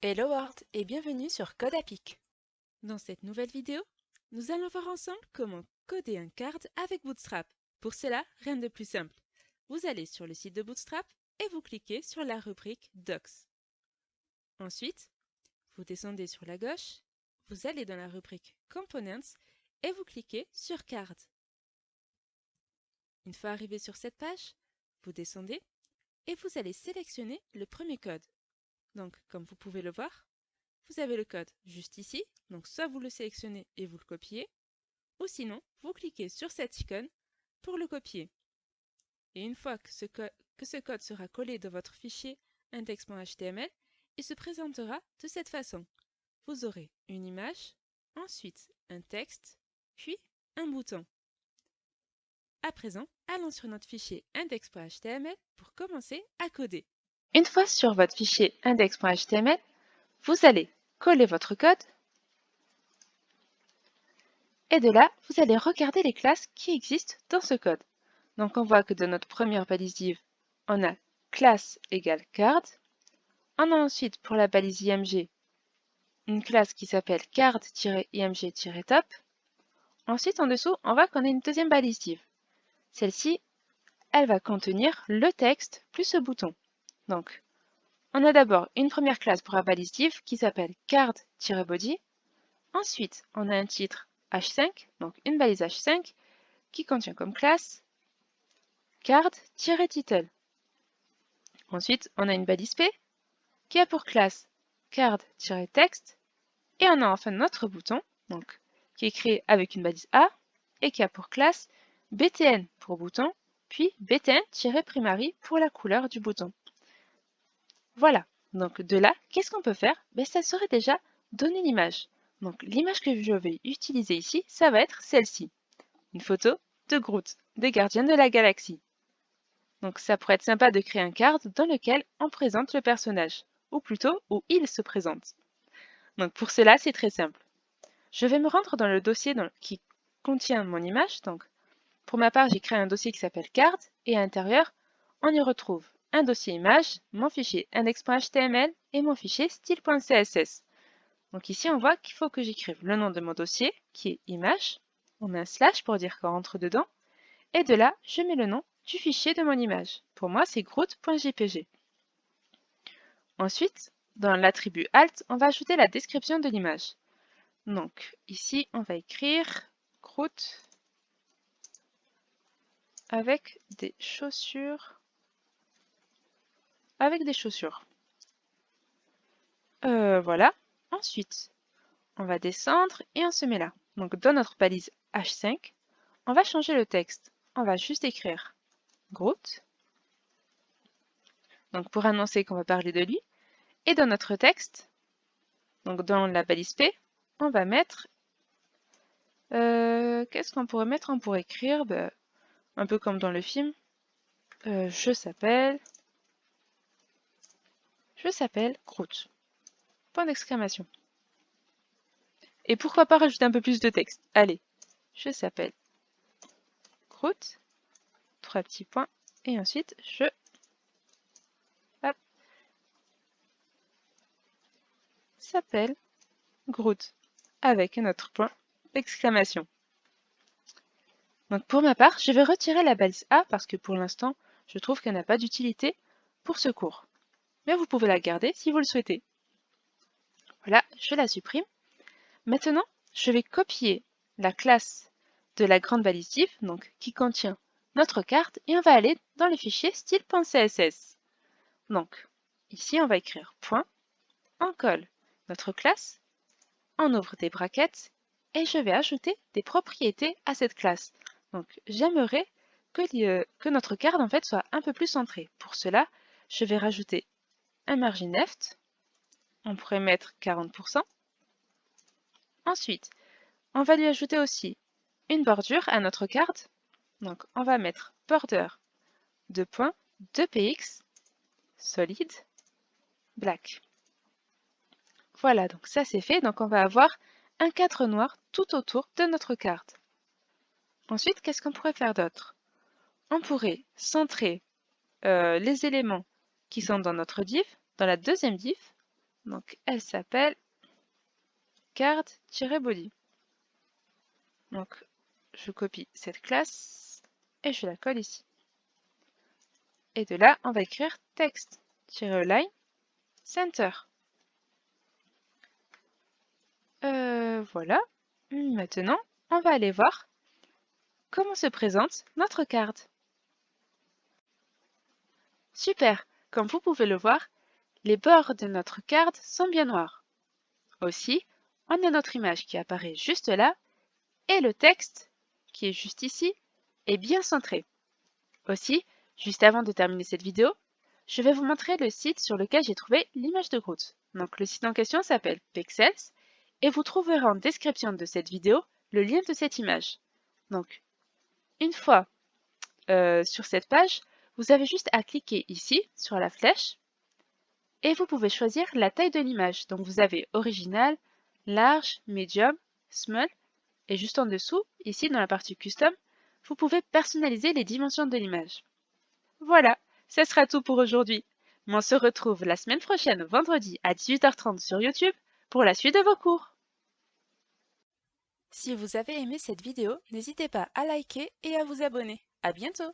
Hello World et bienvenue sur CodeApic. Dans cette nouvelle vidéo, nous allons voir ensemble comment coder un card avec Bootstrap. Pour cela, rien de plus simple. Vous allez sur le site de Bootstrap et vous cliquez sur la rubrique Docs. Ensuite, vous descendez sur la gauche, vous allez dans la rubrique Components et vous cliquez sur Card. Une fois arrivé sur cette page, vous descendez et vous allez sélectionner le premier code. Donc, comme vous pouvez le voir, vous avez le code juste ici, donc soit vous le sélectionnez et vous le copiez, ou sinon, vous cliquez sur cette icône pour le copier. Et une fois que ce code sera collé dans votre fichier index.html, il se présentera de cette façon. Vous aurez une image, ensuite un texte, puis un bouton. À présent, allons sur notre fichier index.html pour commencer à coder. Une fois sur votre fichier index.html, vous allez coller votre code et de là, vous allez regarder les classes qui existent dans ce code. Donc on voit que dans notre première balise div, on a classe égale card. On a ensuite pour la balise img une classe qui s'appelle card-img-top. Ensuite en dessous, on voit qu'on a une deuxième balise div. Celle-ci, elle va contenir le texte plus ce bouton. Donc on a d'abord une première classe pour la balise div qui s'appelle card-body. Ensuite, on a un titre h5, donc une balise h5 qui contient comme classe card-title. Ensuite, on a une balise P qui a pour classe card-text et on a enfin notre bouton donc, qui est créé avec une balise A et qui a pour classe btn pour bouton puis btn-primary pour la couleur du bouton. Voilà, donc de là, qu'est-ce qu'on peut faire? Ça serait déjà donner l'image. Donc l'image que je vais utiliser ici, ça va être celle-ci. Une photo de Groot, des Gardiens de la Galaxie. Donc ça pourrait être sympa de créer un card dans lequel on présente le personnage, ou plutôt où il se présente. Donc pour cela, c'est très simple. Je vais me rendre dans le dossier qui contient mon image. Donc pour ma part, j'ai créé un dossier qui s'appelle card et à l'intérieur, on y retrouve un dossier image, mon fichier index.html et mon fichier style.css. Donc ici, on voit qu'il faut que j'écrive le nom de mon dossier qui est image. On met un slash pour dire qu'on rentre dedans. Et de là, je mets le nom du fichier de mon image. Pour moi, c'est groot.jpg. Ensuite, dans l'attribut alt, on va ajouter la description de l'image. Donc, ici, on va écrire Groot avec des chaussures. Voilà. Ensuite, on va descendre et on se met là. Donc, dans notre balise H5, on va changer le texte. On va juste écrire Groot. Donc, pour annoncer qu'on va parler de lui. Et dans notre texte, donc dans la balise P, on va mettre... qu'est-ce qu'on pourrait mettre? On pourrait écrire, un peu comme dans le film, je s'appelle Groot. Point d'exclamation. Et pourquoi pas rajouter un peu plus de texte? Allez, je s'appelle Groot, 3 petits points, et ensuite je s'appelle Groot, avec un autre point d'exclamation. Donc pour ma part, je vais retirer la balise A parce que pour l'instant, je trouve qu'elle n'a pas d'utilité pour ce cours. Mais vous pouvez la garder si vous le souhaitez. Voilà, je la supprime. Maintenant, je vais copier la classe de la grande balise div, donc qui contient notre carte, et on va aller dans le fichier style.css. Donc, ici, on va écrire point, on colle notre classe, on ouvre des brackets, et je vais ajouter des propriétés à cette classe. Donc, j'aimerais que notre carte en fait soit un peu plus centrée. Pour cela, je vais rajouter un margin left, on pourrait mettre 40%. Ensuite, on va lui ajouter aussi une bordure à notre carte. Donc, on va mettre border 2.2px solid black. Voilà, donc ça c'est fait. Donc, on va avoir un cadre noir tout autour de notre carte. Ensuite, qu'est-ce qu'on pourrait faire d'autre? On pourrait centrer les éléments qui sont dans notre div, dans la deuxième div. Donc elle s'appelle card-body. Donc je copie cette classe et je la colle ici. Et de là, on va écrire text-align center. Voilà. Maintenant, on va aller voir comment se présente notre carte. Super! Comme vous pouvez le voir, les bords de notre carte sont bien noirs. Aussi, on a notre image qui apparaît juste là et le texte, qui est juste ici, est bien centré. Aussi, juste avant de terminer cette vidéo, je vais vous montrer le site sur lequel j'ai trouvé l'image de Groot. Donc le site en question s'appelle Pexels et vous trouverez en description de cette vidéo le lien de cette image. Donc, une fois sur cette page, vous avez juste à cliquer ici sur la flèche et vous pouvez choisir la taille de l'image. Donc vous avez original, large, medium, small et juste en dessous, ici dans la partie custom, vous pouvez personnaliser les dimensions de l'image. Voilà, ce sera tout pour aujourd'hui. Mais on se retrouve la semaine prochaine, vendredi à 18h30 sur YouTube pour la suite de vos cours. Si vous avez aimé cette vidéo, n'hésitez pas à liker et à vous abonner. À bientôt!